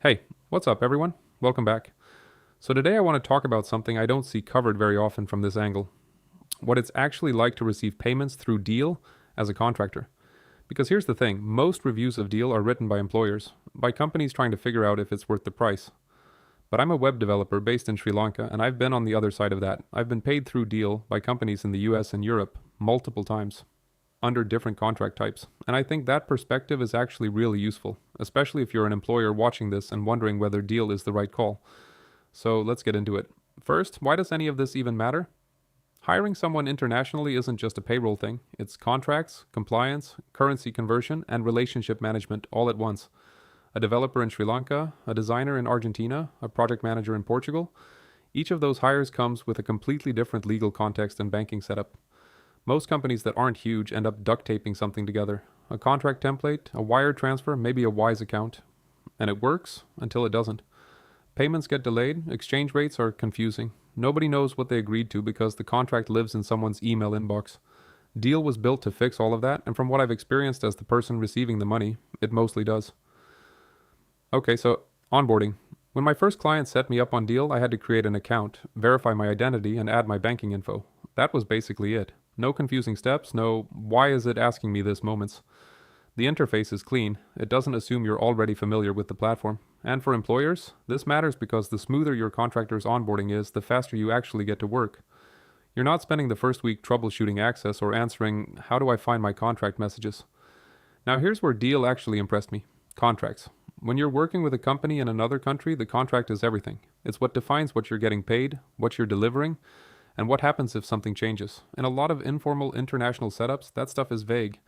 Hey, what's up, everyone? Welcome back. So, today I want to talk about something I don't see covered very often from this angle: what it's actually like to receive payments through Deel as a contractor. Because here's the thing: most reviews of Deel are written by employers, by companies trying to figure out if it's worth the price. But I'm a web developer based in Sri Lanka, and I've been on the other side of that. I've been paid through Deel by companies in the US and Europe multiple times, under different contract types. And I think that perspective is actually really useful, especially if you're an employer watching this and wondering whether Deel is the right call. So let's get into it. First, why does any of this even matter? Hiring someone internationally isn't just a payroll thing, it's contracts, compliance, currency conversion, and relationship management all at once. A developer in Sri Lanka, a designer in Argentina, a project manager in Portugal. Each of those hires comes with a completely different legal context and banking setup. Most companies that aren't huge end up duct taping something together: a contract template, a wire transfer, maybe a Wise account. And it works until it doesn't. Payments get delayed, exchange rates are confusing. Nobody knows what they agreed to because the contract lives in someone's email inbox. Deel was built to fix all of that, and from what I've experienced as the person receiving the money, it mostly does. Okay, so onboarding. When my first client set me up on Deel, I had to create an account, verify my identity, and add my banking info. That was basically it. No confusing steps, no "why is it asking me this" moments. The interface is clean. It doesn't assume you're already familiar with the platform. And for employers, this matters because the smoother your contractor's onboarding is, the faster you actually get to work. You're not spending the first week troubleshooting access or answering "how do I find my contract" messages. Now here's where Deel actually impressed me. Contracts. When you're working with a company in another country, the contract is everything. It's what defines what you're getting paid, what you're delivering, and what happens if something changes. In a lot of informal international setups, that stuff is vague.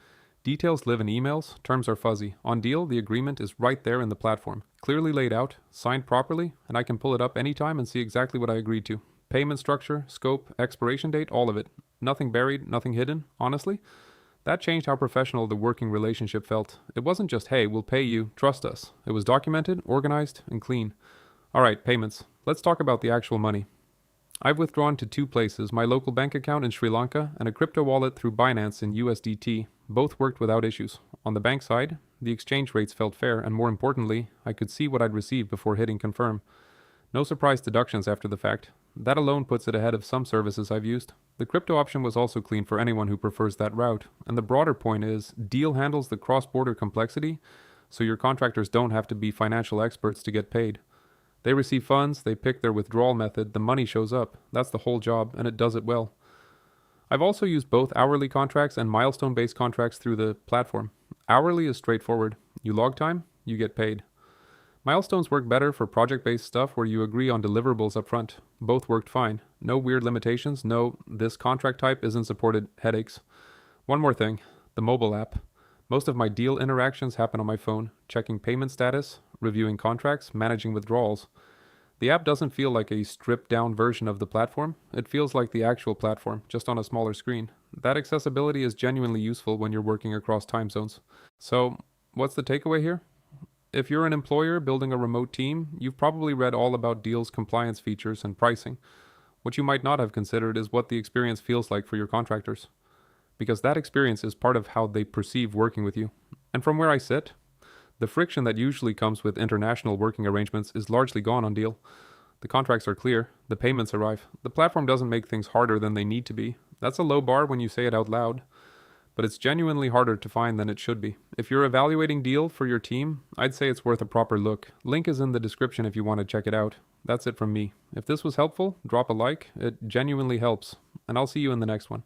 Details live in emails, terms are fuzzy. On Deel, the agreement is right there in the platform, clearly laid out, signed properly, and I can pull it up anytime and see exactly what I agreed to. Payment structure, scope, expiration date, all of it. Nothing buried, nothing hidden. Honestly, that changed how professional the working relationship felt. It wasn't just, "hey, we'll pay you, trust us." It was documented, organized, and clean. Alright, payments. Let's talk about the actual money. I've withdrawn to two places: my local bank account in Sri Lanka and a crypto wallet through Binance in USDT. Both worked without issues. On the bank side, the exchange rates felt fair, and more importantly, I could see what I'd received before hitting confirm. No surprise deductions after the fact. That alone puts it ahead of some services I've used. The crypto option was also clean for anyone who prefers that route. And the broader point is, Deel handles the cross-border complexity, so your contractors don't have to be financial experts to get paid. They receive funds, they pick their withdrawal method, the money shows up. That's the whole job, and it does it well. I've also used both hourly contracts and milestone-based contracts through the platform. Hourly is straightforward. You log time, you get paid. Milestones work better for project-based stuff where you agree on deliverables up front. Both worked fine. No weird limitations, no "this contract type isn't supported" headaches. One more thing: the mobile app. Most of my Deel interactions happen on my phone, checking payment status, reviewing contracts, managing withdrawals. The app doesn't feel like a stripped-down version of the platform. It feels like the actual platform, just on a smaller screen. That accessibility is genuinely useful when you're working across time zones. So, what's the takeaway here? If you're an employer building a remote team, you've probably read all about Deel's compliance features and pricing. What you might not have considered is what the experience feels like for your contractors, because that experience is part of how they perceive working with you. And from where I sit, the friction that usually comes with international working arrangements is largely gone on Deel. The contracts are clear, the payments arrive. The platform doesn't make things harder than they need to be. That's a low bar when you say it out loud, but it's genuinely harder to find than it should be. If you're evaluating Deel for your team, I'd say it's worth a proper look. Link is in the description if you want to check it out. That's it from me. If this was helpful, drop a like. It genuinely helps. And I'll see you in the next one.